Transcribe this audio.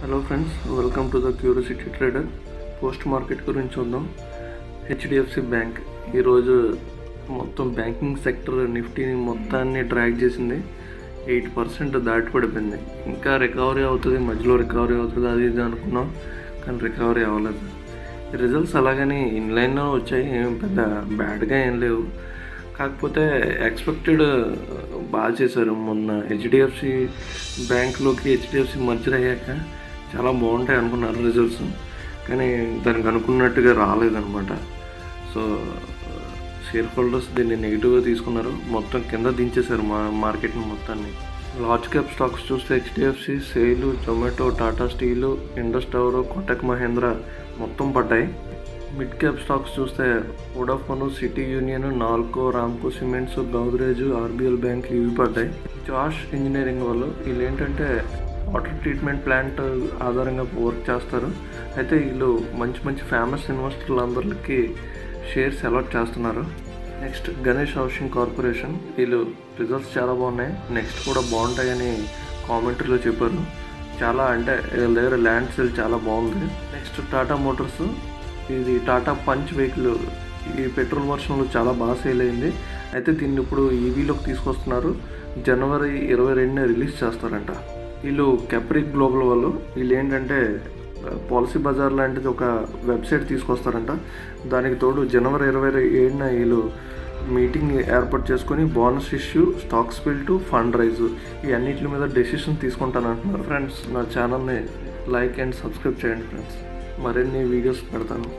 Hello friends, welcome to the curiosity trader. Post market గురించి చూద్దాం. HDFC bank ఈరోజు మొత్తం బ్యాంకింగ్ సెక్టర్ నిఫ్టీని మొత్తాన్ని డ్రాగ్ చేసింది. 8% దాటి పడిపోయింది. ఇంకా రికవరీ అవుతుంది, మధ్యలో రికవరీ అవుతుంది అది ఇది అనుకున్నాం, కానీ రికవరీ అవ్వలేదు. రిజల్ట్స్ అలాగని ఇన్లైన్లో వచ్చాయి, ఏం పెద్ద బ్యాడ్గా ఏం లేవు. కాకపోతే ఎక్స్పెక్టెడ్ బాగా చేశారు. మొన్న హెచ్డిఎఫ్సి బ్యాంక్లోకి హెచ్డిఎఫ్సి మర్జర్ అయ్యాక చాలా బాగుంటాయి అనుకున్నారు రిజల్ట్స్, కానీ దానికి అనుకున్నట్టుగా రాలేదన్నమాట. సో షేర్ హోల్డర్స్ దీన్ని నెగిటివ్గా తీసుకున్నారు, మొత్తం కింద దించేశారు మార్కెట్ని మొత్తాన్ని. లార్జ్ క్యాప్ స్టాక్స్ చూస్తే హెచ్డిఎఫ్సి, సెయిల్, జొమాటో, టాటా స్టీలు, ఇండస్ టవర్, కోటక్ మహేంద్ర మొత్తం పడ్డాయి. మిడ్ క్యాప్ స్టాక్స్ చూస్తే వోడాఫోన్, సిటీ యూనియన్, నాల్కో, రామ్కో సిమెంట్స్, గౌద్రేజ్, ఆర్బిఎల్ బ్యాంక్ ఇవి పడ్డాయి. జాష్ ఇంజనీరింగ్ వాళ్ళు వీళ్ళు ఏంటంటే వాటర్ ట్రీట్మెంట్ ప్లాంట్ ఆధారంగా వర్క్ చేస్తారు. అయితే వీళ్ళు మంచి ఫేమస్ ఇన్వెస్టర్లు అందరికి షేర్స్ అలాట్ చేస్తున్నారు. నెక్స్ట్ గణేష్ హౌసింగ్ కార్పొరేషన్, వీళ్ళు రిజల్ట్స్ చాలా బాగున్నాయి, నెక్స్ట్ కూడా బాగుంటాయని కామెంటరీలో చెప్పారు. చాలా అంటే వీళ్ళ దగ్గర ల్యాండ్ సేల్ చాలా బాగుంది. నెక్స్ట్ టాటా మోటార్స్, ఇది టాటా పంచ్ వెహికల్, ఈ పెట్రోల్ వర్షన్లో చాలా బాగా సేల్ అయింది. అయితే దీన్ని ఇప్పుడు ఈవీలోకి తీసుకొస్తున్నారు. జనవరి 22న రిలీజ్ చేస్తారంట. వీళ్ళు కెప్రిక్ గ్లోబల్ వాళ్ళు, వీళ్ళు ఏంటంటే పాలసీ బజార్ లాంటిది ఒక వెబ్సైట్ తీసుకొస్తారంట. దానికి తోడు జనవరి 27న వీళ్ళు మీటింగ్ ఏర్పాటు చేసుకొని bonus issue, stock spilt, fund rise ఈ అన్నిటి మీద డెసిషన్ తీసుకుంటానంటున్నారు. ఫ్రెండ్స్, నా ఛానల్ని లైక్ అండ్ సబ్స్క్రైబ్ చేయండి ఫ్రెండ్స్, మరిన్ని వీడియోస్ పెడతాను.